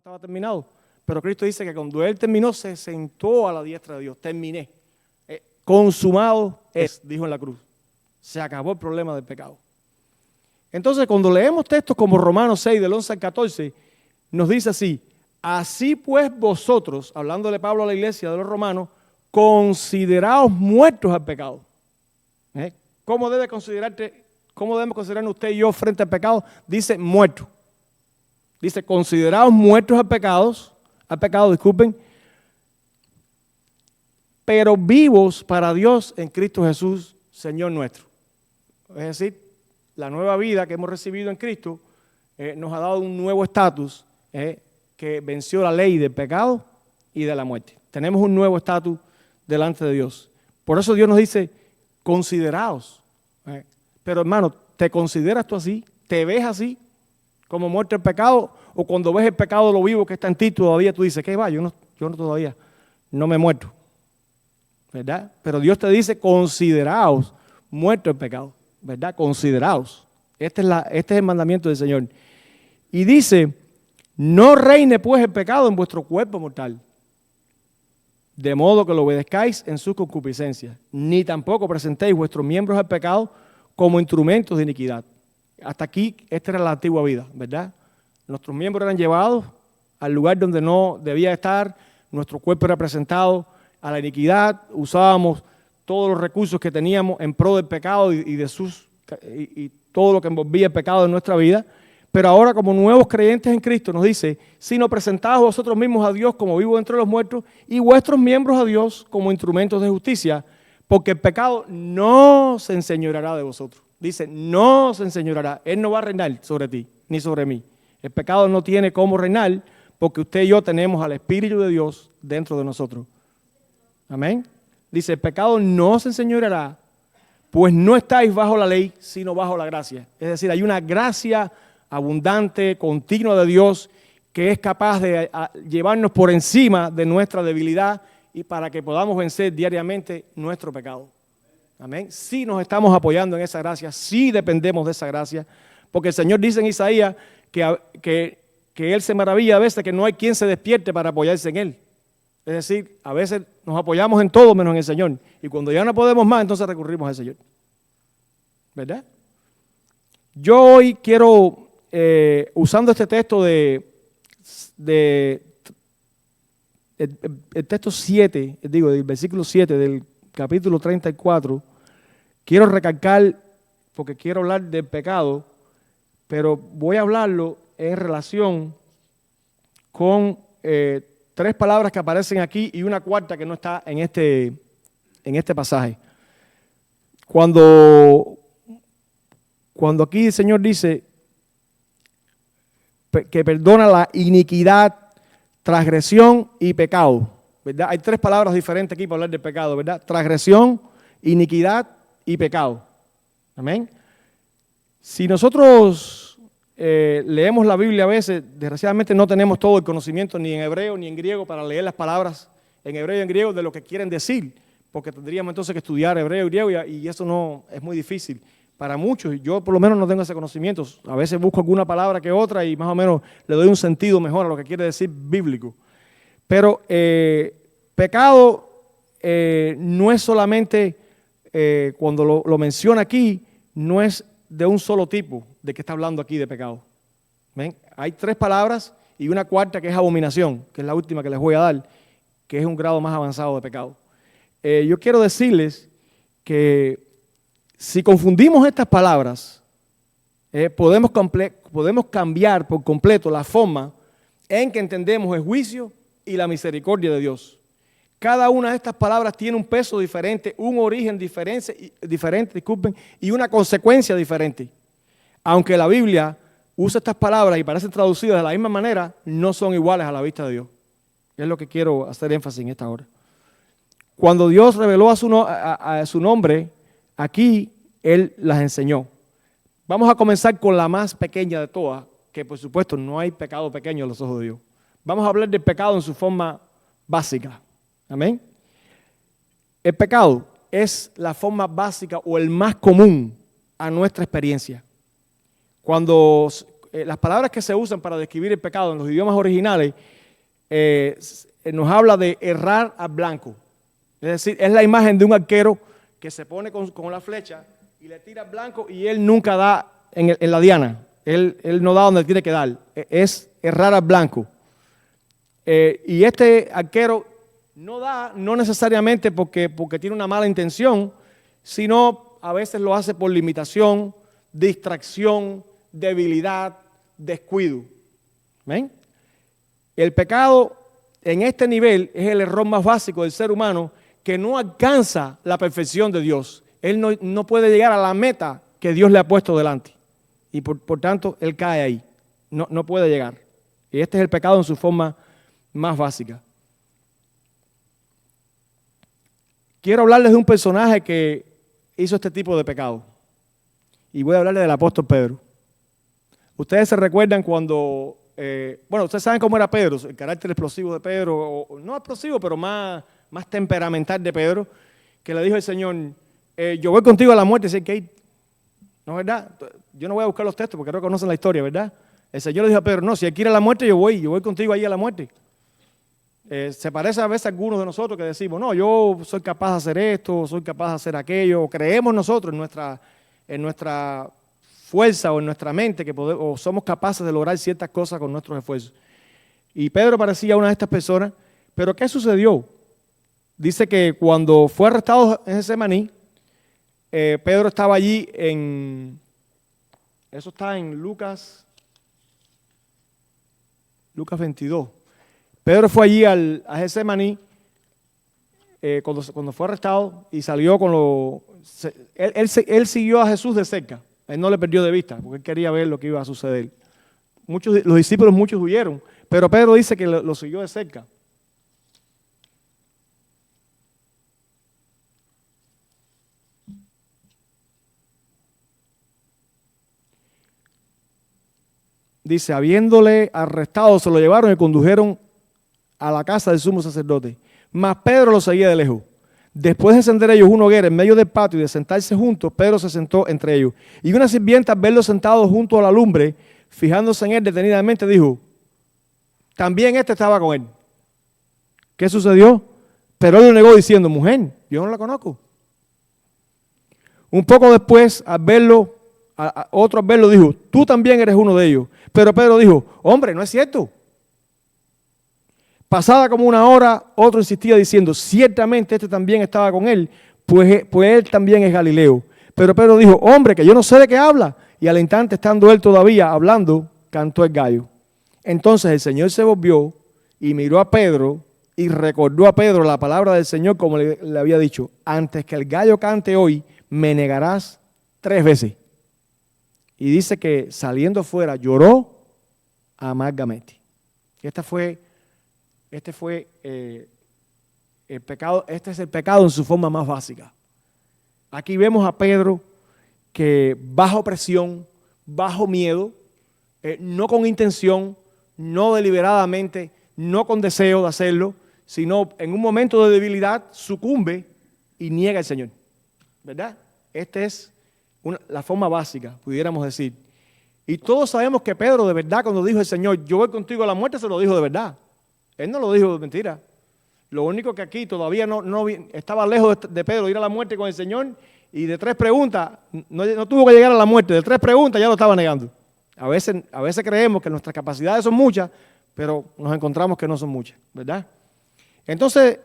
estaba terminado. Pero Cristo dice que cuando Él terminó, se sentó a la diestra de Dios. Terminé. Consumado es, dijo en la cruz. Se acabó el problema del pecado. Entonces, cuando leemos textos como Romanos 6, del 11 al 14, nos dice así: así pues vosotros, hablándole Pablo a la iglesia de los romanos, consideraos muertos al pecado. ¿Cómo debemos considerarnos usted y yo frente al pecado? Dice muerto. Dice, consideraos muertos al pecado, disculpen, pero vivos para Dios en Cristo Jesús, Señor nuestro. Es decir, la nueva vida que hemos recibido en Cristo nos ha dado un nuevo estatus que venció la ley del pecado y de la muerte. Tenemos un nuevo estatus delante de Dios. Por eso Dios nos dice, consideraos. Pero hermano, ¿te consideras tú así? ¿Te ves así? Como muerto el pecado, o cuando ves el pecado lo vivo que está en ti, todavía tú dices, ¿qué va? Yo no todavía no me he muerto, ¿verdad? Pero Dios te dice, consideraos muerto el pecado, ¿verdad? Consideraos. Este es el mandamiento del Señor. Y dice, no reine pues el pecado en vuestro cuerpo mortal, de modo que lo obedezcáis en sus concupiscencias, ni tampoco presentéis vuestros miembros al pecado como instrumentos de iniquidad. Hasta aquí, esta era la antigua vida, ¿verdad? Nuestros miembros eran llevados al lugar donde no debía estar, nuestro cuerpo era presentado a la iniquidad, usábamos todos los recursos que teníamos en pro del pecado y todo lo que envolvía el pecado en nuestra vida. Pero ahora, como nuevos creyentes en Cristo, nos dice, sino presentaos vosotros mismos a Dios como vivos entre los muertos y vuestros miembros a Dios como instrumentos de justicia, porque el pecado no se enseñoreará de vosotros. Dice, no se enseñoreará. Él no va a reinar sobre ti, ni sobre mí. El pecado no tiene cómo reinar, porque usted y yo tenemos al Espíritu de Dios dentro de nosotros. Amén. Dice, el pecado no se enseñoreará, pues no estáis bajo la ley, sino bajo la gracia. Es decir, hay una gracia abundante, continua de Dios, que es capaz de llevarnos por encima de nuestra debilidad y para que podamos vencer diariamente nuestro pecado. Amén. Sí nos estamos apoyando en esa gracia, sí dependemos de esa gracia, porque el Señor dice en Isaías que Él se maravilla a veces que no hay quien se despierte para apoyarse en Él. Es decir, a veces nos apoyamos en todo menos en el Señor. Y cuando ya no podemos más, entonces recurrimos al Señor. ¿Verdad? Yo hoy quiero, usando este texto el texto 7, del versículo 7 del capítulo 34, quiero recalcar, porque quiero hablar del pecado, pero voy a hablarlo en relación con tres palabras que aparecen aquí y una cuarta que no está en este pasaje. Cuando aquí el Señor dice que perdona la iniquidad, transgresión y pecado, ¿verdad? Hay tres palabras diferentes aquí para hablar del pecado, ¿verdad? Transgresión, iniquidad y pecado. Amén. Si nosotros leemos la Biblia a veces, desgraciadamente no tenemos todo el conocimiento ni en hebreo ni en griego para leer las palabras en hebreo y en griego de lo que quieren decir, porque tendríamos entonces que estudiar hebreo y griego y eso no es muy difícil para muchos. Yo por lo menos no tengo ese conocimiento. A veces busco alguna palabra que otra y más o menos le doy un sentido mejor a lo que quiere decir bíblico. Pero pecado no es solamente, cuando lo menciona aquí, no es de un solo tipo de que está hablando aquí de pecado. ¿Ven? Hay tres palabras y una cuarta que es abominación, que es la última que les voy a dar, que es un grado más avanzado de pecado. Yo quiero decirles que si confundimos estas palabras, podemos cambiar por completo la forma en que entendemos el juicio y la misericordia de Dios. Cada una de estas palabras tiene un peso diferente, un origen diferente, y una consecuencia diferente. Aunque la Biblia usa estas palabras y parecen traducidas de la misma manera, no son iguales a la vista de Dios. Es lo que quiero hacer énfasis en esta hora. Cuando Dios reveló a su nombre, aquí Él las enseñó. Vamos a comenzar con la más pequeña de todas, que por supuesto no hay pecado pequeño a los ojos de Dios. Vamos a hablar del pecado en su forma básica. Amén. El pecado es la forma básica o el más común a nuestra experiencia. Cuando las palabras que se usan para describir el pecado en los idiomas originales nos habla de errar al blanco. Es decir, es la imagen de un arquero que se pone con la flecha y le tira al blanco y él nunca da en la diana. Él no da donde tiene que dar. Es errar al blanco. Y este arquero no da, no necesariamente porque tiene una mala intención, sino a veces lo hace por limitación, distracción, debilidad, descuido. ¿Ven? El pecado en este nivel es el error más básico del ser humano que no alcanza la perfección de Dios. Él no puede llegar a la meta que Dios le ha puesto delante. Y por tanto, él cae ahí. No puede llegar. Y este es el pecado en su forma más básica. Quiero hablarles de un personaje que hizo este tipo de pecado. Y voy a hablarles del apóstol Pedro. Ustedes se recuerdan cuando, ustedes saben cómo era Pedro, el carácter explosivo de Pedro, o no explosivo, pero más temperamental de Pedro, que le dijo al Señor, yo voy contigo a la muerte, si que ¿no es verdad? Yo no voy a buscar los textos porque no conocen la historia, ¿verdad? El Señor le dijo a Pedro, no, si hay que ir a la muerte, yo voy contigo ahí a la muerte. Se parece a veces a algunos de nosotros que decimos, no, yo soy capaz de hacer esto, soy capaz de hacer aquello, o creemos nosotros en nuestra fuerza o en nuestra mente que o somos capaces de lograr ciertas cosas con nuestros esfuerzos. Y Pedro parecía una de estas personas, pero ¿qué sucedió? Dice que cuando fue arrestado en Getsemaní, Pedro estaba allí eso está en Lucas 22. Pedro fue allí a Getsemaní cuando fue arrestado y salió él siguió a Jesús de cerca. Él no le perdió de vista porque él quería ver lo que iba a suceder. Los discípulos muchos huyeron, pero Pedro dice que lo siguió de cerca. Dice, habiéndole arrestado, se lo llevaron y condujeron a la casa del sumo sacerdote. Mas Pedro lo seguía de lejos. Después de encender ellos una hoguera en medio del patio y de sentarse juntos, Pedro se sentó entre ellos. Y una sirvienta, al verlo sentado junto a la lumbre, fijándose en él detenidamente, dijo, también este estaba con él. ¿Qué sucedió? Pero él lo negó diciendo, mujer, yo no la conozco. Un poco después, otro al verlo dijo, tú también eres uno de ellos. Pero Pedro dijo, hombre, no es cierto. Pasada como una hora, otro insistía diciendo, ciertamente este también estaba con él, pues él también es Galileo. Pero Pedro dijo, hombre, que yo no sé de qué habla. Y al instante, estando él todavía hablando, cantó el gallo. Entonces el Señor se volvió y miró a Pedro y recordó a Pedro la palabra del Señor como le había dicho, antes que el gallo cante hoy, me negarás 3 veces. Y dice que saliendo fuera lloró amargamente. Este fue el pecado. Este es el pecado en su forma más básica. Aquí vemos a Pedro que bajo presión, bajo miedo, no con intención, no deliberadamente, no con deseo de hacerlo, sino en un momento de debilidad sucumbe y niega al Señor. ¿Verdad? Esta es la forma básica, pudiéramos decir. Y todos sabemos que Pedro de verdad cuando dijo el Señor, yo voy contigo a la muerte, se lo dijo de verdad. Él no lo dijo de mentira. Lo único que aquí todavía no estaba lejos de Pedro ir a la muerte con el Señor y de 3 preguntas, no tuvo que llegar a la muerte, de 3 preguntas ya lo estaba negando. A veces creemos que nuestras capacidades son muchas, pero nos encontramos que no son muchas, ¿verdad? Entonces,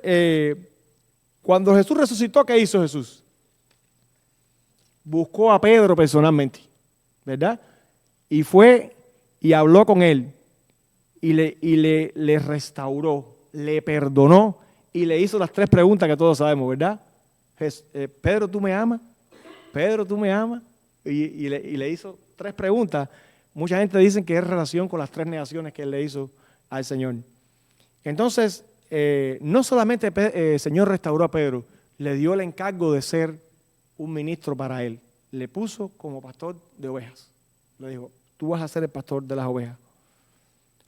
cuando Jesús resucitó, ¿qué hizo Jesús? Buscó a Pedro personalmente, ¿verdad? Y fue y habló con él y le restauró, le perdonó y le hizo las 3 preguntas que todos sabemos, ¿verdad? Pedro, ¿tú me amas? Pedro, ¿tú me amas? Y le hizo 3 preguntas. Mucha gente dice que es relación con las 3 negaciones que él le hizo al Señor. Entonces, no solamente el Señor restauró a Pedro, le dio el encargo de ser un ministro para él. Le puso como pastor de ovejas. Le dijo, tú vas a ser el pastor de las ovejas.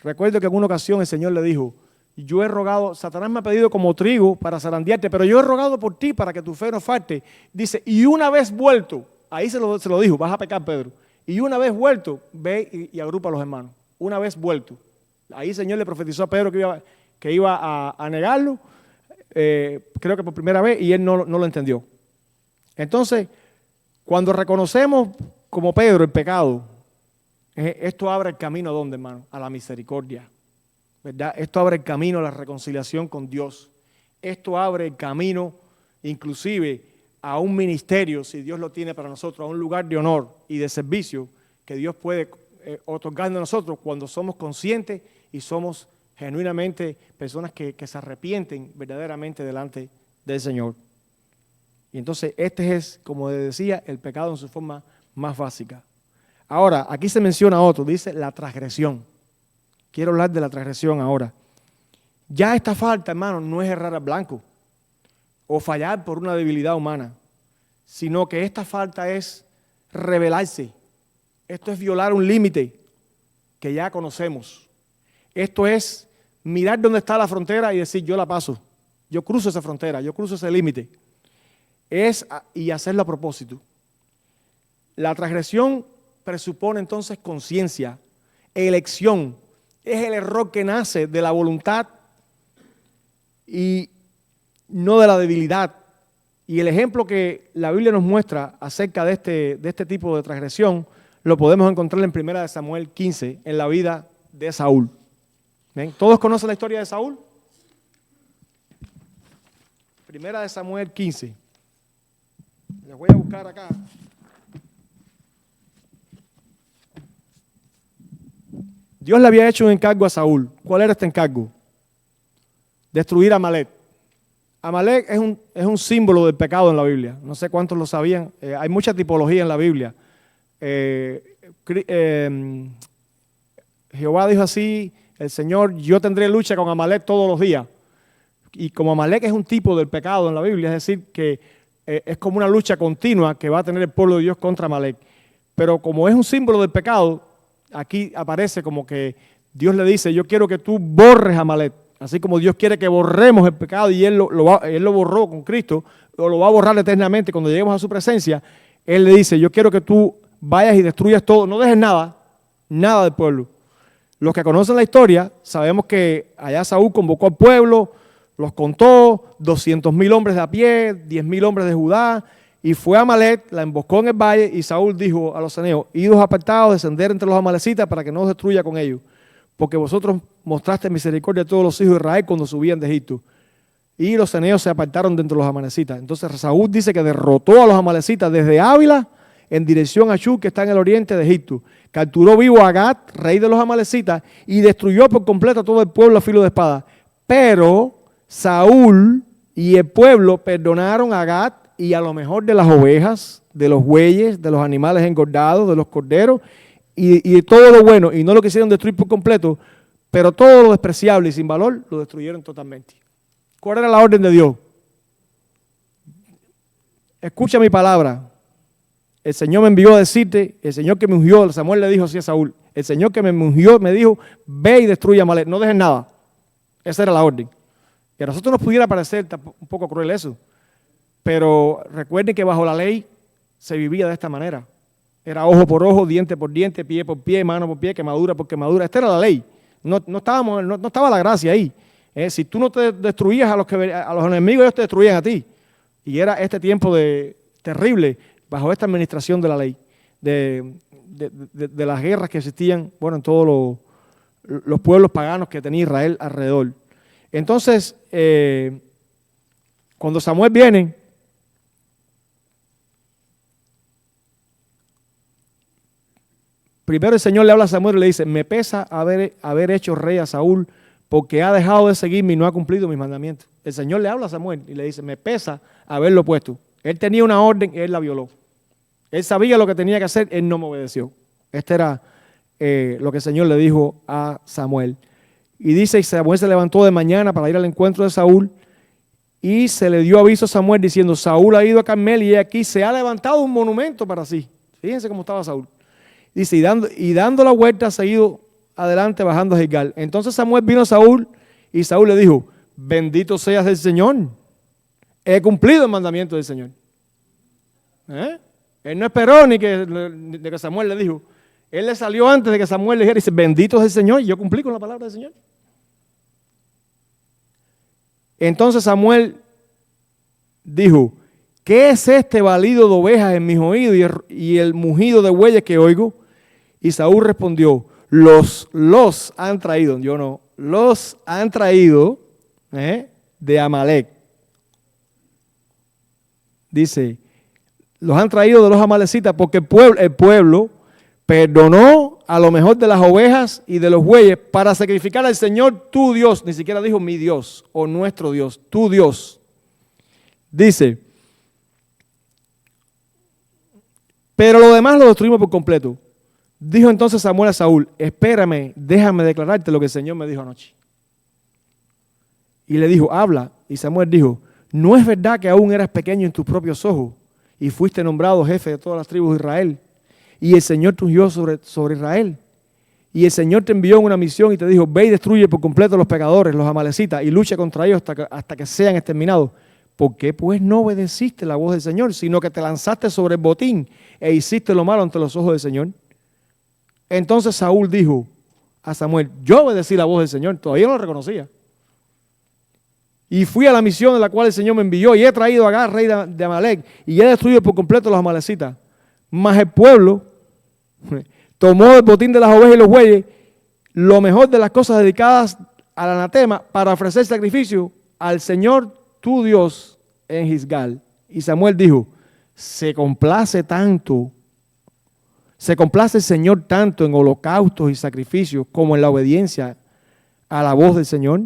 Recuerdo que en una ocasión el Señor le dijo, yo he rogado, Satanás me ha pedido como trigo para zarandearte, pero yo he rogado por ti para que tu fe no falte. Dice, y una vez vuelto, ahí se lo dijo, vas a pecar, Pedro. Y una vez vuelto, ve y agrupa a los hermanos. Una vez vuelto. Ahí el Señor le profetizó a Pedro que iba a negarlo, creo que por primera vez, y él no lo entendió. Entonces, cuando reconocemos como Pedro el pecado, esto abre el camino ¿a dónde, hermano? A la misericordia, ¿verdad? Esto abre el camino a la reconciliación con Dios. Esto abre el camino inclusive a un ministerio, si Dios lo tiene para nosotros, a un lugar de honor y de servicio que Dios puede otorgarnos a nosotros cuando somos conscientes y somos genuinamente personas que se arrepienten verdaderamente delante del Señor. Y entonces este es, como decía, el pecado en su forma más básica. Ahora, aquí se menciona otro, dice la transgresión. Quiero hablar de la transgresión ahora. Ya esta falta, hermano, no es errar al blanco o fallar por una debilidad humana, sino que esta falta es rebelarse. Esto es violar un límite que ya conocemos. Esto es mirar dónde está la frontera y decir, yo la paso, yo cruzo esa frontera, yo cruzo ese límite. Y hacerlo a propósito. La transgresión presupone entonces conciencia, elección. Es el error que nace de la voluntad y no de la debilidad. Y el ejemplo que la Biblia nos muestra acerca de este tipo de transgresión lo podemos encontrar en 1 Samuel 15, en la vida de Saúl. ¿Ven? ¿Todos conocen la historia de Saúl? 1 Samuel 15. Les voy a buscar acá. Dios le había hecho un encargo a Saúl. ¿Cuál era este encargo? Destruir a Amalek. Amalek es un símbolo del pecado en la Biblia. No sé cuántos lo sabían. Hay mucha tipología en la Biblia. Jehová dijo así, el Señor, yo tendré lucha con Amalek todos los días. Y como Amalek es un tipo del pecado en la Biblia, es decir, que es como una lucha continua que va a tener el pueblo de Dios contra Amalek. Pero como es un símbolo del pecado, aquí aparece como que Dios le dice, yo quiero que tú borres a Amalek. Así como Dios quiere que borremos el pecado y Él lo borró con Cristo, o lo va a borrar eternamente cuando lleguemos a su presencia, Él le dice, yo quiero que tú vayas y destruyas todo, no dejes nada del pueblo. Los que conocen la historia, sabemos que allá Saúl convocó al pueblo, los contó, 200,000 hombres de a pie, 10,000 hombres de Judá, y fue a Amalek, la emboscó en el valle, y Saúl dijo a los ceneos, idos apartados, descender entre los amalecitas para que no os destruya con ellos, porque vosotros mostraste misericordia a todos los hijos de Israel cuando subían de Egipto. Y los ceneos se apartaron de entre los amalecitas. Entonces Saúl dice que derrotó a los amalecitas desde Ávila en dirección a Shur, que está en el oriente de Egipto. Capturó vivo a Gat, rey de los amalecitas, y destruyó por completo a todo el pueblo a filo de espada. Pero Saúl y el pueblo perdonaron a Gat y a lo mejor de las ovejas, de los bueyes, de los animales engordados, de los corderos, y todo lo bueno, y no lo quisieron destruir por completo, pero todo lo despreciable y sin valor lo destruyeron totalmente. ¿Cuál era la orden de Dios? Escucha mi palabra. El Señor me envió a decirte, el Señor que me ungió, Samuel le dijo así a Saúl, el Señor que me ungió me dijo, ve y destruye a Amalek, no dejes nada. Esa era la orden. Y a nosotros nos pudiera parecer un poco cruel eso, pero recuerden que bajo la ley se vivía de esta manera. Era ojo por ojo, diente por diente, pie por pie, mano por pie, quemadura por quemadura. Esta era la ley. No estaba la gracia ahí. Si tú no te destruías a los enemigos, ellos te destruían a ti. Y era este tiempo terrible bajo esta administración de la ley, de las guerras que existían, bueno, en todos los pueblos paganos que tenía Israel alrededor. Entonces, cuando Samuel viene, primero el Señor le habla a Samuel y le dice, me pesa haber hecho rey a Saúl porque ha dejado de seguirme y no ha cumplido mis mandamientos. El Señor le habla a Samuel y le dice, me pesa haberlo puesto. Él tenía una orden y él la violó. Él sabía lo que tenía que hacer, él no me obedeció. Este era lo que el Señor le dijo a Samuel. Y dice, y Samuel se levantó de mañana para ir al encuentro de Saúl y se le dio aviso a Samuel diciendo, Saúl ha ido a Carmel y aquí se ha levantado un monumento para sí. Fíjense cómo estaba Saúl. Dice, y dando la vuelta ha seguido adelante bajando a Gilgal. Entonces Samuel vino a Saúl y Saúl le dijo, bendito seas el Señor. He cumplido el mandamiento del Señor. Él no esperó ni que Samuel le dijo. Él le salió antes de que Samuel le dijera y dice, bendito es el Señor, y yo cumplí con la palabra del Señor. Entonces Samuel dijo, ¿qué es este balido de ovejas en mis oídos y el mugido de bueyes que oigo? Y Saúl respondió, los han traído, yo no, los han traído de Amalec. Dice, los han traído de los amalecitas porque el pueblo perdonó a lo mejor de las ovejas y de los bueyes para sacrificar al Señor tu Dios. Ni siquiera dijo mi Dios o nuestro Dios, tu Dios. Dice, pero lo demás lo destruimos por completo. Dijo entonces Samuel a Saúl, espérame, déjame declararte lo que el Señor me dijo anoche. Y le dijo, habla. Y Samuel dijo, ¿no es verdad que aún eras pequeño en tus propios ojos y fuiste nombrado jefe de todas las tribus de Israel? Y el Señor te ungió sobre Israel. Y el Señor te envió en una misión y te dijo, ve y destruye por completo a los pecadores, los amalecitas, y lucha contra ellos hasta que sean exterminados. ¿Por qué pues no obedeciste la voz del Señor, sino que te lanzaste sobre el botín e hiciste lo malo ante los ojos del Señor? Entonces Saúl dijo a Samuel, yo obedecí la voz del Señor, todavía no lo reconocía. Y fui a la misión en la cual el Señor me envió y he traído a Agag, rey de Amalec, y he destruido por completo a los amalecitas. Mas el pueblo tomó el botín de las ovejas y los bueyes, lo mejor de las cosas dedicadas al anatema, para ofrecer sacrificio al Señor tu Dios en Gilgal. Y Samuel dijo, se complace el Señor tanto en holocaustos y sacrificios como en la obediencia a la voz del Señor.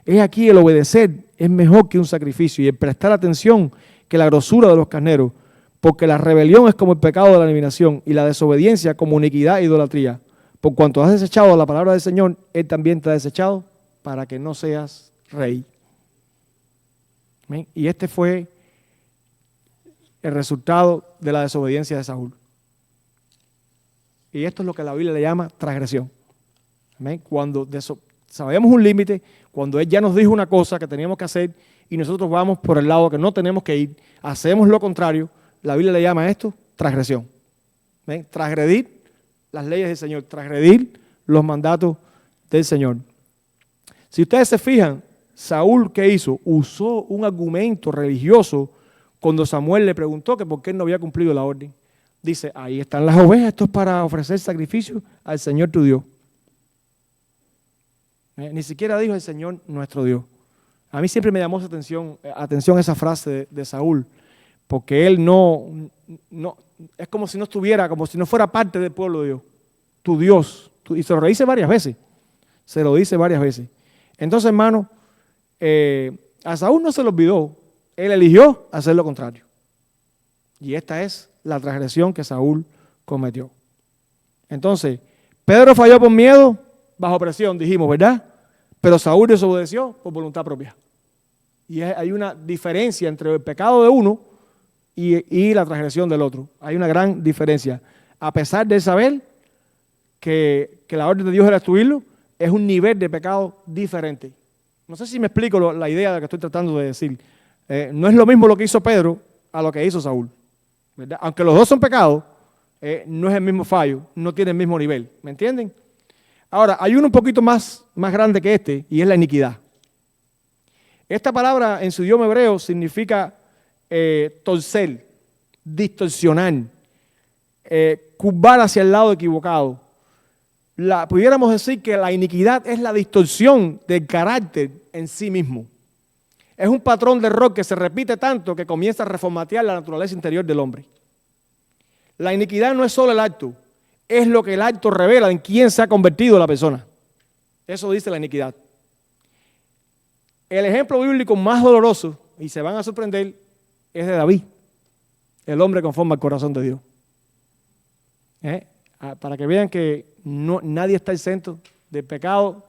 Es aquí el obedecer es mejor que un sacrificio y el prestar atención que la grosura de los carneros, porque la rebelión es como el pecado de la eliminación y la desobediencia como iniquidad e idolatría. Por cuanto has desechado la palabra del Señor, Él también te ha desechado para que no seas rey. ¿Amén? Y este fue el resultado de la desobediencia de Saúl. Y esto es lo que la Biblia le llama transgresión. ¿Amén? Cuando sabemos un límite, cuando Él ya nos dijo una cosa que teníamos que hacer y nosotros vamos por el lado que no tenemos que ir, hacemos lo contrario, la Biblia le llama a esto transgresión. ¿Ven? Transgredir las leyes del Señor, transgredir los mandatos del Señor. Si ustedes se fijan, Saúl, ¿qué hizo? Usó un argumento religioso cuando Samuel le preguntó que por qué él no había cumplido la orden. Dice, ahí están las ovejas, esto es para ofrecer sacrificio al Señor tu Dios. Ni siquiera dijo el Señor nuestro Dios. A mí siempre me llamó esa atención esa frase de Saúl, porque él no, es como si no estuviera, como si no fuera parte del pueblo de Dios. Tu Dios. Y se lo dice varias veces. Se lo dice varias veces. Entonces, hermano, a Saúl no se le olvidó. Él eligió hacer lo contrario. Y esta es la transgresión que Saúl cometió. Entonces, Pedro falló por miedo, bajo presión, dijimos, ¿verdad? Pero Saúl desobedeció por voluntad propia. Y hay una diferencia entre el pecado de uno y la transgresión del otro. Hay una gran diferencia. A pesar de saber que la orden de Dios era destruirlo, es un nivel de pecado diferente. No sé si me explico la idea de que estoy tratando de decir. No es lo mismo lo que hizo Pedro a lo que hizo Saúl, ¿verdad? Aunque los dos son pecados, no es el mismo fallo, no tiene el mismo nivel. ¿Me entienden? Ahora, hay uno un poquito más grande que este, y es la iniquidad. Esta palabra en su idioma hebreo significa torcer, distorsionar, curvar hacia el lado equivocado. Pudiéramos decir que la iniquidad es la distorsión del carácter en sí mismo. Es un patrón de error que se repite tanto que comienza a reformatear la naturaleza interior del hombre. La iniquidad no es solo el acto, es lo que el acto revela en quién se ha convertido la persona. Eso dice la iniquidad. El ejemplo bíblico más doloroso, y se van a sorprender, es de David, el hombre conforme al corazón de Dios. Para que vean que nadie está exento del pecado,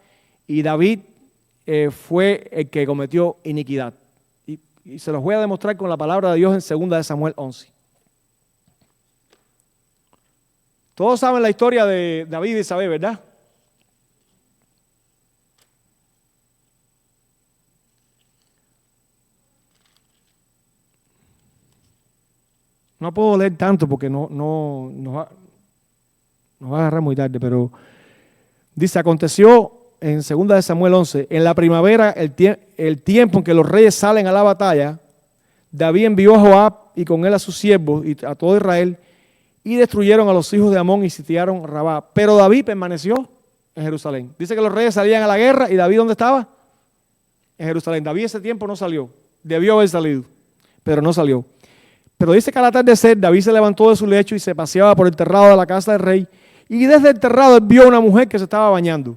y David fue el que cometió iniquidad. Y se los voy a demostrar con la palabra de Dios en 2 de Samuel 11. Todos saben la historia de David y Isabel, ¿verdad? No puedo leer tanto porque nos va a agarrar muy tarde, pero dice, aconteció en 2 de Samuel 11, en la primavera, el tiempo en que los reyes salen a la batalla, David envió a Joab y con él a sus siervos y a todo Israel y destruyeron a los hijos de Amón y sitiaron Rabá. Pero David permaneció en Jerusalén. Dice que los reyes salían a la guerra y David, ¿dónde estaba? En Jerusalén. David ese tiempo no salió. Debió haber salido, pero no salió. Pero dice que al atardecer David se levantó de su lecho y se paseaba por el terrado de la casa del rey y desde el terrado él vio a una mujer que se estaba bañando.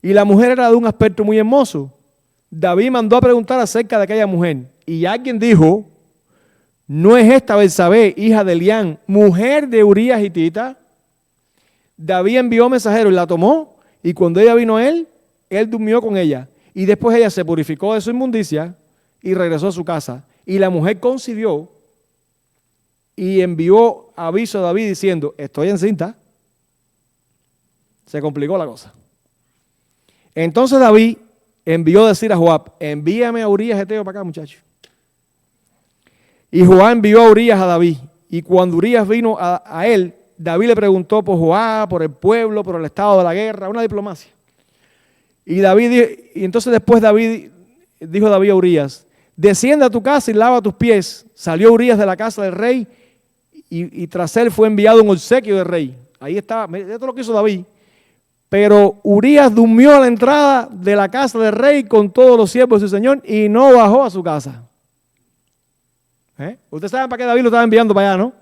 Y la mujer era de un aspecto muy hermoso. David mandó a preguntar acerca de aquella mujer. Y alguien dijo, ¿no es esta Betsabé, hija de Elián, mujer de Urías hitita? David envió mensajero y la tomó. Y cuando ella vino a él durmió con ella. Y después ella se purificó de su inmundicia y regresó a su casa. Y la mujer concibió y envió aviso a David diciendo, estoy encinta. Se complicó la cosa. Entonces David envió a decir a Joab, envíame a Urías Heteo para acá, muchacho. Y Joab envió a Urías a David. Y cuando Urías vino a él, David le preguntó por Joab, por el pueblo, por el estado de la guerra, una diplomacia. Y entonces después dijo David a Urías, desciende a tu casa y lava tus pies. Salió Urías de la casa del rey y tras él fue enviado un obsequio del rey. Ahí estaba, esto es lo que hizo David. Pero Urías durmió a la entrada de la casa del rey con todos los siervos de su señor y no bajó a su casa. Ustedes saben para qué David lo estaba enviando para allá, ¿no?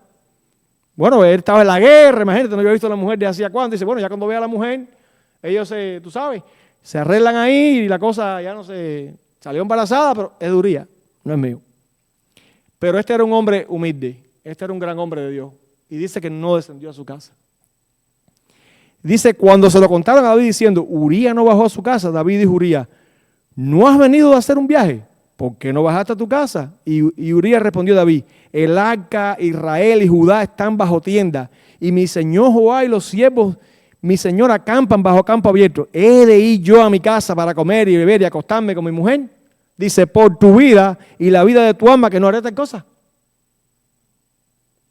Bueno, él estaba en la guerra, imagínate, no había visto a la mujer de hacía cuánto. Dice, bueno, ya cuando vea a la mujer, ellos tú sabes, se arreglan ahí y la cosa ya no se salió embarazada, pero es de Urías, no es mío. Pero este era un hombre humilde, este era un gran hombre de Dios. Y dice que no descendió a su casa. Dice, cuando se lo contaron a David diciendo, Urías no bajó a su casa, David dijo a Urías, ¿no has venido a hacer un viaje? ¿Por qué no bajaste a tu casa? Y Urías respondió a David, el arca, Israel y Judá están bajo tienda, y mi señor Joab y los siervos, mi señor acampan bajo campo abierto. ¿He de ir yo a mi casa para comer y beber y acostarme con mi mujer? Dice, por tu vida y la vida de tu alma que no haré tal cosa.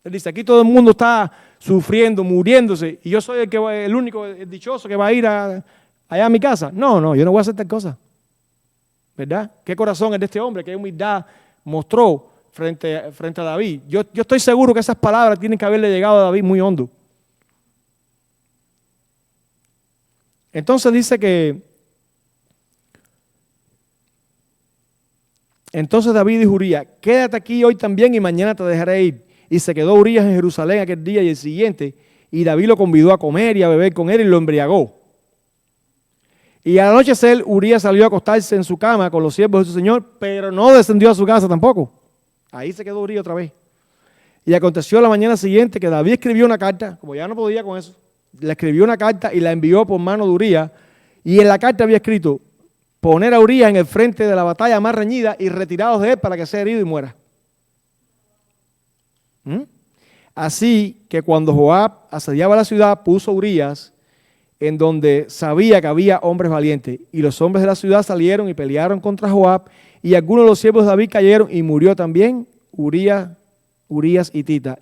Él dice, aquí todo el mundo está sufriendo, muriéndose, y yo soy el único, el dichoso que va a ir allá a mi casa. No, yo no voy a hacer tal cosa. ¿Verdad? ¿Qué corazón es de este hombre? ¿Qué humildad mostró frente a David? Yo estoy seguro que esas palabras tienen que haberle llegado a David muy hondo. Entonces dice que entonces David dijo a Urías, quédate aquí hoy también y mañana te dejaré ir. Y se quedó Urías en Jerusalén aquel día y el siguiente, y David lo convidó a comer y a beber con él y lo embriagó. Y al anochecer Urías salió a acostarse en su cama con los siervos de su señor, pero no descendió a su casa tampoco. Ahí se quedó Urías otra vez. Y aconteció la mañana siguiente que David escribió una carta, como ya no podía con eso, le escribió una carta y la envió por mano de Urías, y en la carta había escrito, poner a Urías en el frente de la batalla más reñida y retirados de él para que sea herido y muera. Así que cuando Joab asediaba la ciudad, puso a Urías en donde sabía que había hombres valientes. Y los hombres de la ciudad salieron y pelearon contra Joab, y algunos de los siervos de David cayeron, y murió también Urías hitita.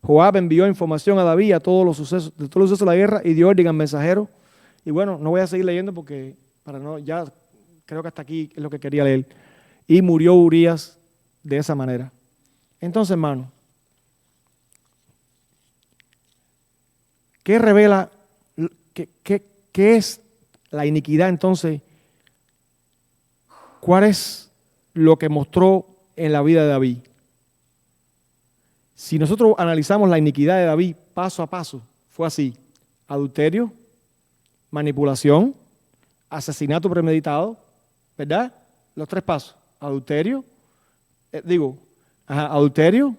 Joab envió información a David de todos los sucesos de la guerra y dio orden al mensajero. Y bueno, no voy a seguir leyendo porque ya creo que hasta aquí es lo que quería leer. Y murió Urías de esa manera. Entonces, hermano, ¿qué revela? ¿Qué es la iniquidad entonces? ¿Cuál es lo que mostró en la vida de David? Si nosotros analizamos la iniquidad de David paso a paso, fue así: adulterio, manipulación, asesinato premeditado, ¿verdad? Los tres pasos: adulterio, adulterio,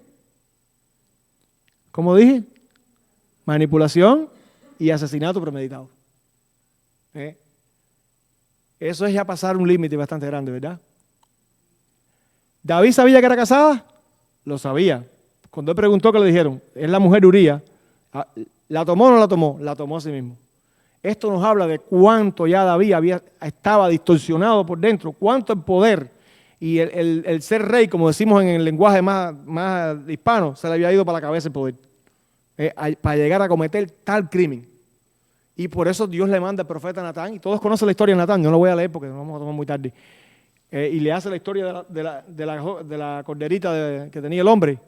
¿cómo dije? Manipulación y asesinato premeditado. Eso es ya pasar un límite bastante grande, ¿verdad? ¿David sabía que era casada? Lo sabía. Cuando él preguntó, ¿qué le dijeron? Es la mujer de Urías. ¿La tomó o no la tomó? La tomó a sí mismo. Esto nos habla de cuánto ya David estaba distorsionado por dentro, cuánto el poder y el ser rey, como decimos en el lenguaje más hispano, se le había ido para la cabeza el poder, para llegar a cometer tal crimen. Y por eso Dios le manda al profeta Natán, y todos conocen la historia de Natán, no lo voy a leer porque nos vamos a tomar muy tarde, y le hace la historia de la corderita que tenía el hombre.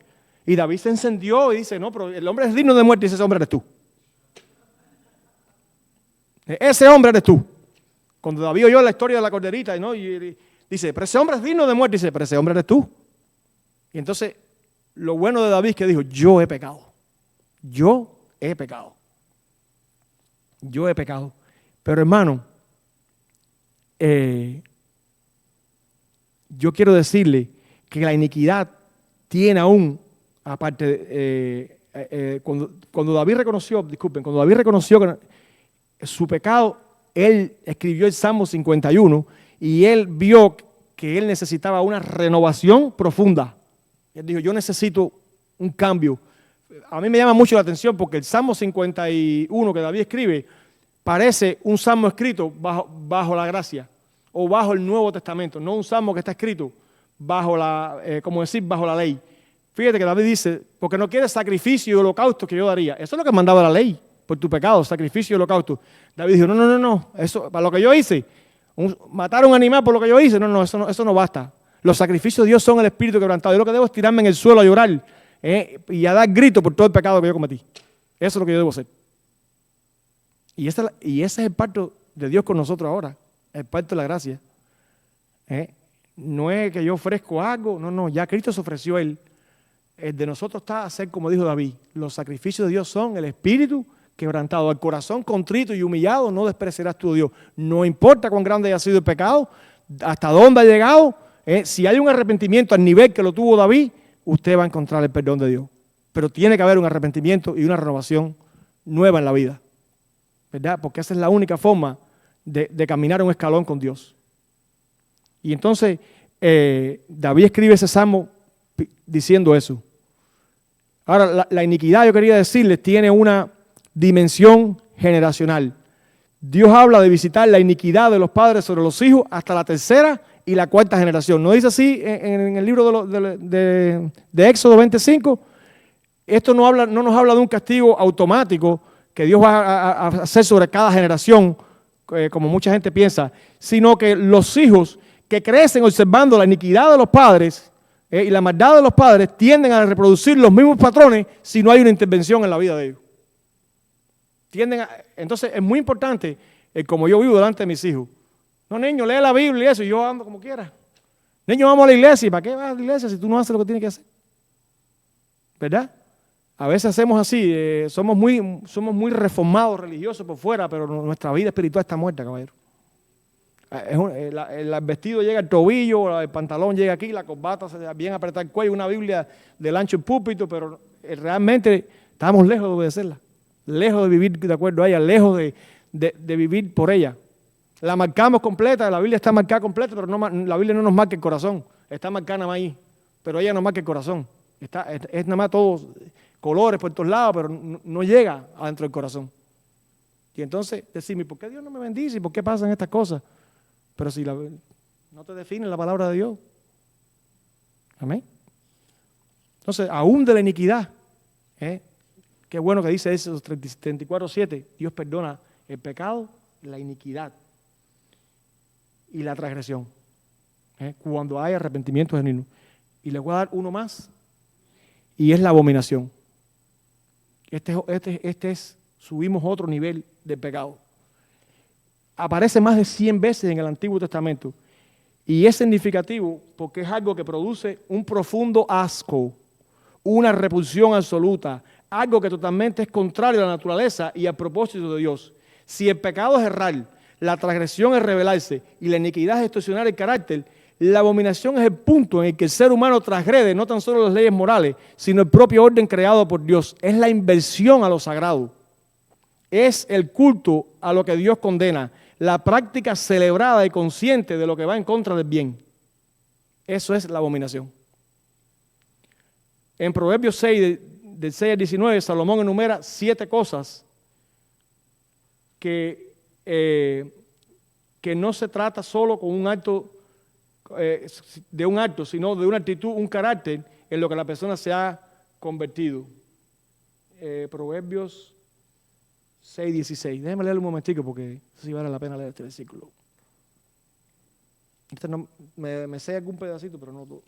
Y David se encendió y dice, no, pero el hombre es digno de muerte, y dice, ese hombre eres tú. Ese hombre eres tú. Cuando David oyó la historia de la corderita, ¿no? Y dice, pero ese hombre es digno de muerte, y dice, pero ese hombre eres tú. Y entonces, lo bueno de David es que dijo, yo he pecado. Yo he pecado. Yo he pecado. Pero hermano, yo quiero decirle que la iniquidad tiene aún, aparte, cuando David reconoció que su pecado, él escribió el Salmo 51 y él vio que él necesitaba una renovación profunda. Él dijo, yo necesito un cambio. A mí me llama mucho la atención porque el Salmo 51 que David escribe parece un salmo escrito bajo la gracia o bajo el Nuevo Testamento, no un salmo que está escrito bajo bajo la ley. Fíjate que David dice, porque no quieres sacrificio y holocausto que yo daría. Eso es lo que mandaba la ley por tu pecado, sacrificio y holocausto. David dijo, no, eso, para lo que yo hice, matar a un animal por lo que yo hice, eso no basta. Los sacrificios de Dios son el espíritu quebrantado. Yo lo que debo es tirarme en el suelo a llorar y a dar grito por todo el pecado que yo cometí. Eso es lo que yo debo hacer. Y ese es el pacto de Dios con nosotros ahora, el pacto de la gracia. No es que yo ofrezco algo, no, ya Cristo se ofreció Él. El de nosotros está a hacer como dijo David, los sacrificios de Dios son el espíritu quebrantado, al corazón contrito y humillado no despreciarás tú, Dios. No importa cuán grande haya sido el pecado, hasta dónde ha llegado, si hay un arrepentimiento al nivel que lo tuvo David, usted va a encontrar el perdón de Dios. Pero tiene que haber un arrepentimiento y una renovación nueva en la vida, ¿verdad? Porque esa es la única forma de caminar un escalón con Dios. Y entonces David escribe ese salmo diciendo eso. Ahora, la iniquidad, yo quería decirles, tiene una dimensión generacional. Dios habla de visitar la iniquidad de los padres sobre los hijos hasta la tercera y la cuarta generación. ¿No dice así en el libro de Éxodo 25? Esto no nos habla de un castigo automático que Dios va a hacer sobre cada generación, como mucha gente piensa, sino que los hijos que crecen observando la iniquidad de los padres y la maldad de los padres tienden a reproducir los mismos patrones si no hay una intervención en la vida de ellos. Entonces es muy importante como yo vivo delante de mis hijos. No, niño, lee la Biblia y eso, y yo ando como quiera. Niño, vamos a la iglesia. ¿Y para qué vas a la iglesia si tú no haces lo que tienes que hacer? ¿Verdad? A veces hacemos así, somos muy reformados religiosos por fuera, pero nuestra vida espiritual está muerta, caballero. El vestido llega al tobillo, el pantalón llega aquí, la corbata se bien apretada el cuello, una Biblia del ancho del púlpito, pero realmente estamos lejos de obedecerla, lejos de vivir de acuerdo a ella, lejos de vivir por ella. La marcamos completa, la Biblia está marcada completa, pero la Biblia no nos marca el corazón, está marcada nada más ahí, pero ella nos marca el corazón. Es nada más todos colores por todos lados, pero no llega adentro del corazón. Y entonces decimos, ¿por qué Dios no me bendice? ¿Por qué pasan estas cosas? Pero si no te define la palabra de Dios. Amén. Entonces, aún de la iniquidad, qué bueno que dice eso, 34:7, Dios perdona el pecado, la iniquidad y la transgresión, cuando hay arrepentimiento genuino. Y les voy a dar uno más, y es la abominación. Subimos otro nivel de pecado. Aparece más de 100 veces en el Antiguo Testamento y es significativo porque es algo que produce un profundo asco, una repulsión absoluta, algo que totalmente es contrario a la naturaleza y al propósito de Dios. Si el pecado es errar, la transgresión es rebelarse y la iniquidad es distorsionar el carácter, la abominación es el punto en el que el ser humano transgrede no tan solo las leyes morales, sino el propio orden creado por Dios. Es la inversión a lo sagrado. Es el culto a lo que Dios condena, la práctica celebrada y consciente de lo que va en contra del bien. Eso es la abominación. En Proverbios 6, del 6 al 19, Salomón enumera 7 cosas que no se trata solo con un acto de un acto, sino de una actitud, un carácter en lo que la persona se ha convertido. Proverbios 6:16. Déjeme leerlo un momentico porque sí vale la pena leer este versículo. Me sé algún pedacito, pero no todo.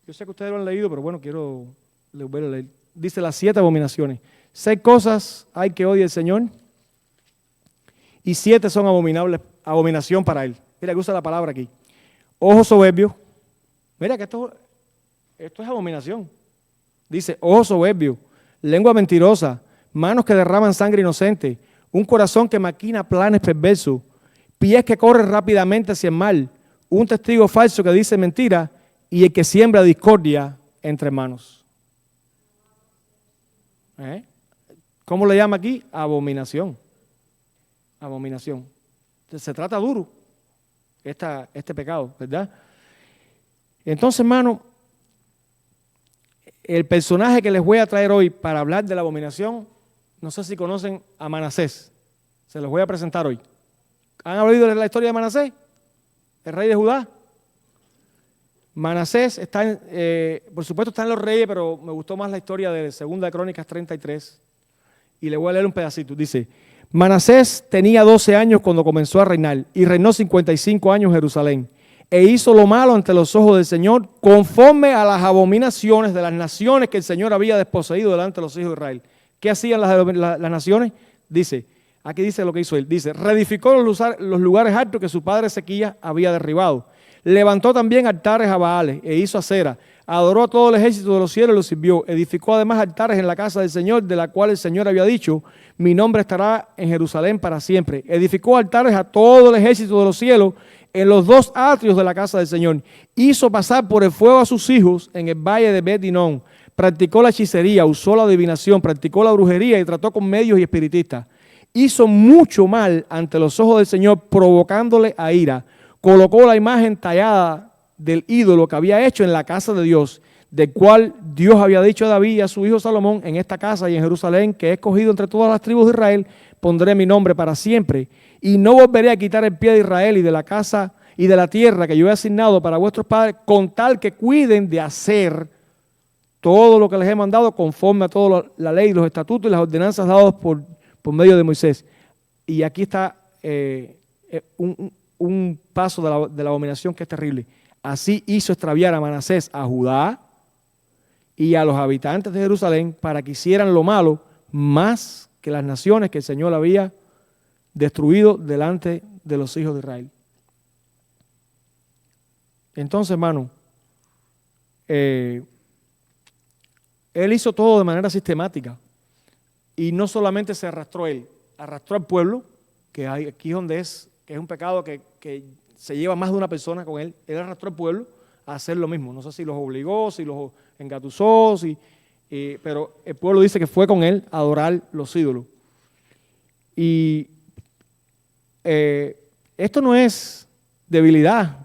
Yo sé que ustedes lo han leído, pero bueno, quiero volver a leer. Dice las 7 abominaciones. 6 cosas hay que odie el Señor y 7 son abominación para Él. Mira que usa la palabra aquí. Ojo soberbio. Mira que esto es abominación. Dice, ojo soberbio, lengua mentirosa, manos que derraman sangre inocente, un corazón que maquina planes perversos, pies que corren rápidamente hacia el mal, un testigo falso que dice mentira y el que siembra discordia entre hermanos. ¿Cómo le llama aquí? Abominación. Abominación. Entonces, se trata duro este pecado, ¿verdad? Entonces, hermano, el personaje que les voy a traer hoy para hablar de la abominación, no sé si conocen a Manasés. Se los voy a presentar hoy. ¿Han oído de la historia de Manasés? El rey de Judá. Manasés está, por supuesto está en los reyes, pero me gustó más la historia de 2 Crónicas 33. Y le voy a leer un pedacito. Dice, Manasés tenía 12 años cuando comenzó a reinar y reinó 55 años en Jerusalén. E hizo lo malo ante los ojos del Señor conforme a las abominaciones de las naciones que el Señor había desposeído delante de los hijos de Israel. ¿Qué hacían las naciones? Dice, aquí dice lo que hizo él. Dice, reedificó los lugares altos que su padre Ezequías había derribado. Levantó también altares a Baales e hizo acera. Adoró a todo el ejército de los cielos y los sirvió. Edificó además altares en la casa del Señor, de la cual el Señor había dicho, mi nombre estará en Jerusalén para siempre. Edificó altares a todo el ejército de los cielos en los 2 atrios de la casa del Señor. Hizo pasar por el fuego a sus hijos en el valle de Bet-Dinón. Practicó la hechicería, usó la adivinación, practicó la brujería y trató con medios y espiritistas. Hizo mucho mal ante los ojos del Señor, provocándole a ira. Colocó la imagen tallada del ídolo que había hecho en la casa de Dios, del cual Dios había dicho a David y a su hijo Salomón, en esta casa y en Jerusalén, que he escogido entre todas las tribus de Israel, pondré mi nombre para siempre, y no volveré a quitar el pie de Israel y de la casa y de la tierra que yo he asignado para vuestros padres, con tal que cuiden de hacer todo lo que les he mandado conforme a toda la ley, los estatutos y las ordenanzas dados por medio de Moisés. Y aquí está un paso de la abominación que es terrible. Así hizo extraviar a Manasés a Judá y a los habitantes de Jerusalén para que hicieran lo malo más que las naciones que el Señor había destruido delante de los hijos de Israel. Entonces, hermano, él hizo todo de manera sistemática y no solamente se arrastró él, arrastró al pueblo, que aquí es donde que es un pecado que se lleva más de una persona con él. Él arrastró al pueblo a hacer lo mismo. No sé si los obligó, si los engatusó, pero el pueblo dice que fue con él a adorar los ídolos. Y esto no es debilidad,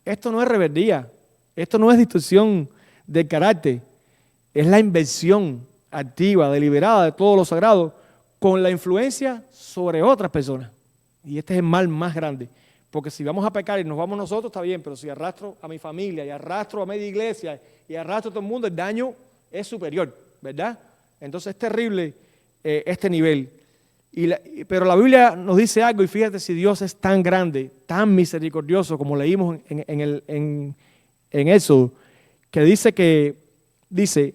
esto no es rebeldía, esto no es distorsión del carácter, es la inversión activa, deliberada de todo lo sagrado con la influencia sobre otras personas. Y este es el mal más grande. Porque si vamos a pecar y nos vamos nosotros, está bien, pero si arrastro a mi familia y arrastro a media iglesia y arrastro a todo el mundo, el daño es superior, ¿verdad? Entonces es terrible este nivel. Pero la Biblia nos dice algo, y fíjate si Dios es tan grande, tan misericordioso, como leímos en Éxodo, que dice,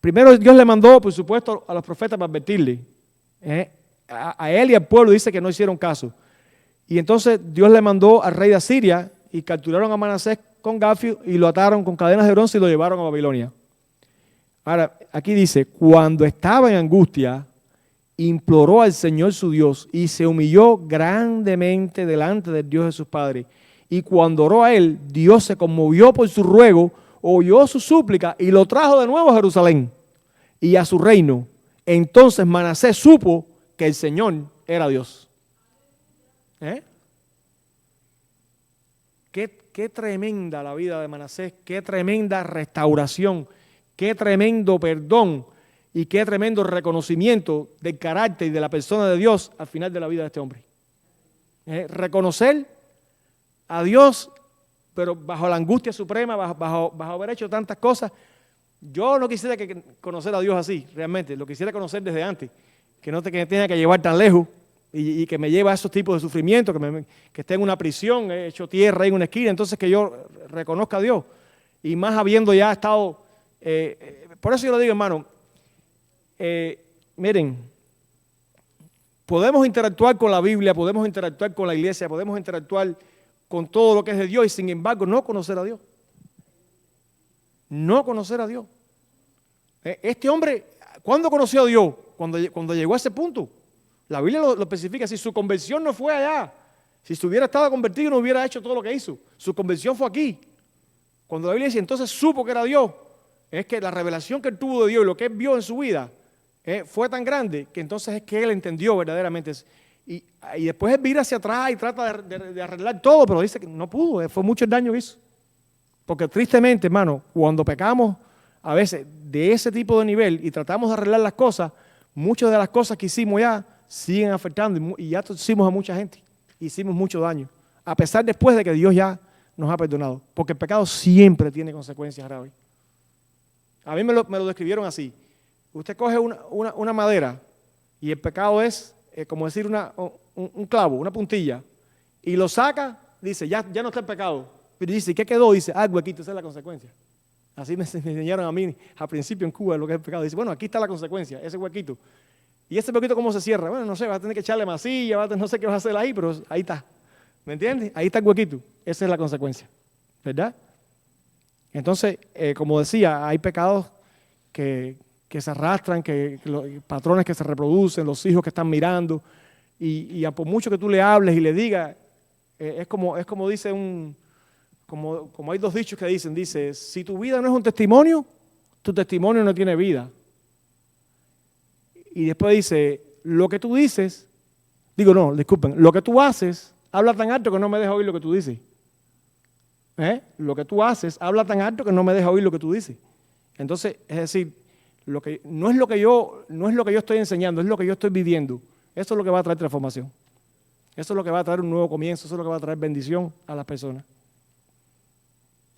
primero Dios le mandó, por supuesto, a los profetas para advertirle. A él y al pueblo dice que no hicieron caso. Y entonces Dios le mandó al rey de Asiria y capturaron a Manasés con gafio y lo ataron con cadenas de bronce y lo llevaron a Babilonia. Ahora, aquí dice, cuando estaba en angustia, imploró al Señor su Dios y se humilló grandemente delante del Dios de sus padres. Y cuando oró a él, Dios se conmovió por su ruego, oyó su súplica y lo trajo de nuevo a Jerusalén y a su reino. Entonces Manasés supo que el Señor era Dios. Qué tremenda la vida de Manasés, qué tremenda restauración, qué tremendo perdón y qué tremendo reconocimiento del carácter y de la persona de Dios al final de la vida de este hombre. Reconocer a Dios, pero bajo la angustia suprema, bajo haber hecho tantas cosas. Yo no quisiera conocer a Dios así, realmente, lo quisiera conocer desde antes, que no que tenga que llevar tan lejos y que me lleve a esos tipos de sufrimiento, que esté en una prisión, hecho tierra ahí en una esquina, entonces que yo reconozca a Dios. Y más habiendo ya estado, por eso yo lo digo, hermano, miren, podemos interactuar con la Biblia, podemos interactuar con la iglesia, podemos interactuar con todo lo que es de Dios y sin embargo no conocer a Dios. No conocer a Dios. Este hombre, ¿cuándo conoció a Dios? Cuando llegó a ese punto. La Biblia lo especifica, si su conversión no fue allá, si se hubiera estado convertido no hubiera hecho todo lo que hizo. Su conversión fue aquí. Cuando la Biblia dice, entonces supo que era Dios, es que la revelación que él tuvo de Dios y lo que él vio en su vida fue tan grande que entonces es que él entendió verdaderamente. Y después él mira hacia atrás y trata de arreglar todo, pero dice que no pudo, fue mucho el daño que hizo. Porque tristemente, hermano, cuando pecamos a veces de ese tipo de nivel y tratamos de arreglar las cosas, muchas de las cosas que hicimos ya siguen afectando y ya hicimos a mucha gente, hicimos mucho daño, a pesar después de que Dios ya nos ha perdonado, porque el pecado siempre tiene consecuencias graves. A mí me lo describieron así: usted coge una madera y el pecado es como decir un clavo, una puntilla, y lo saca, dice, ya no está el pecado, pero dice, ¿qué quedó? Dice, el huequito, esa es la consecuencia. Así me enseñaron a mí al principio en Cuba lo que es el pecado. Dice, bueno, aquí está la consecuencia, ese huequito. ¿Y ese huequito cómo se cierra? Bueno, no sé, vas a tener que echarle masilla, no sé qué vas a hacer ahí, pero ahí está. ¿Me entiendes? Ahí está el huequito. Esa es la consecuencia. ¿Verdad? Entonces, como decía, hay pecados que se arrastran, patrones que se reproducen, los hijos que están mirando, y por mucho que tú le hables y le digas, es como dice como hay dos dichos que dice, si tu vida no es un testimonio, tu testimonio no tiene vida. Y después dice, lo que tú dices, lo que tú haces, habla tan alto que no me deja oír lo que tú dices. Lo que tú haces, habla tan alto que no me deja oír lo que tú dices. Entonces, es decir, no es lo que yo estoy enseñando, es lo que yo estoy viviendo. Eso es lo que va a traer transformación. Eso es lo que va a traer un nuevo comienzo, eso es lo que va a traer bendición a las personas.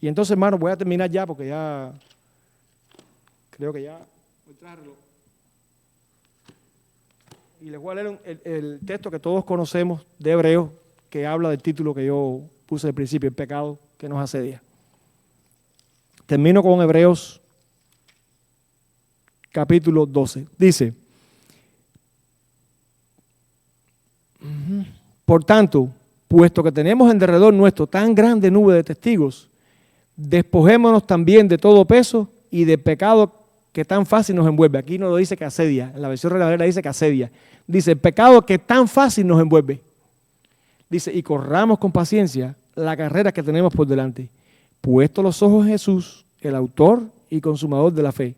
Y entonces, hermano, voy a terminar ya porque ya creo que ya voy a traerlo. Y les voy a leer el texto que todos conocemos de Hebreos, que habla del título que yo puse al principio, el pecado que nos asedia. Termino con Hebreos capítulo 12. Dice, por tanto, puesto que tenemos en derredor nuestro tan grande nube de testigos, despojémonos también de todo peso y del pecado que tan fácil nos envuelve. Aquí no lo dice que asedia, en la versión Reina Valera dice que asedia. Dice, el pecado que tan fácil nos envuelve. Dice, y corramos con paciencia la carrera que tenemos por delante, puesto los ojos en Jesús, el autor y consumador de la fe,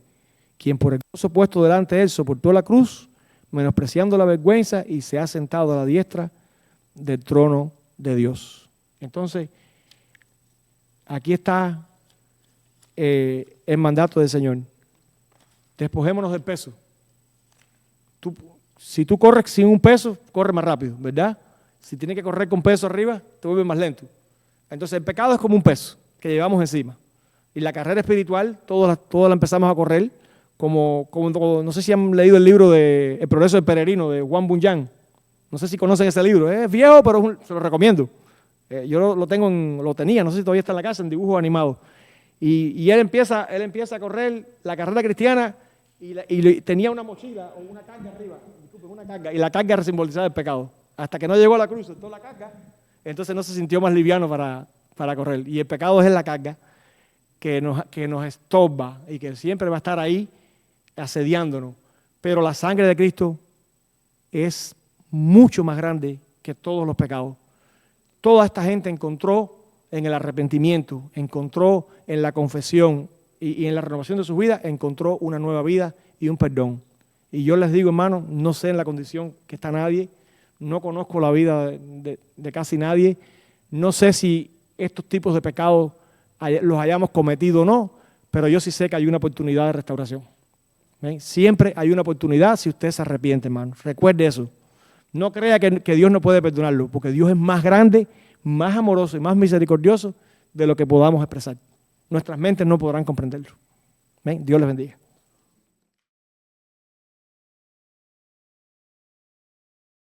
quien por el gozo puesto delante de él soportó la cruz, menospreciando la vergüenza, y se ha sentado a la diestra del trono de Dios. Entonces, aquí está el mandato del Señor. Despojémonos del peso. Si tú corres sin un peso, corre más rápido, ¿verdad? Si tienes que correr con peso arriba, te vuelves más lento. Entonces el pecado es como un peso que llevamos encima. Y la carrera espiritual, todos la empezamos a correr, como no sé si han leído el libro de El progreso del peregrino, de Juan Bunyan. No sé si conocen ese libro. Es viejo, pero se lo recomiendo. Yo lo tenía, no sé si todavía está en la casa, en dibujos animados. Y él empieza a correr la carrera cristiana y tenía una mochila o una carga arriba, una carga, y la carga simbolizaba el pecado. Hasta que no llegó a la cruz, soltó la carga, entonces no se sintió más liviano para correr. Y el pecado es la carga que nos estorba y que siempre va a estar ahí asediándonos. Pero la sangre de Cristo es mucho más grande que todos los pecados. Toda esta gente encontró en el arrepentimiento, encontró en la confesión y en la renovación de su vida, encontró una nueva vida y un perdón. Y yo les digo, hermano, no sé en la condición que está nadie, no conozco la vida de casi nadie, no sé si estos tipos de pecados los hayamos cometido o no, pero yo sí sé que hay una oportunidad de restauración. ¿Ven? Siempre hay una oportunidad si usted se arrepiente, hermano. Recuerde eso. No crea que Dios no puede perdonarlo, porque Dios es más grande, más amoroso y más misericordioso de lo que podamos expresar. Nuestras mentes no podrán comprenderlo. ¿Ven? Dios les bendiga.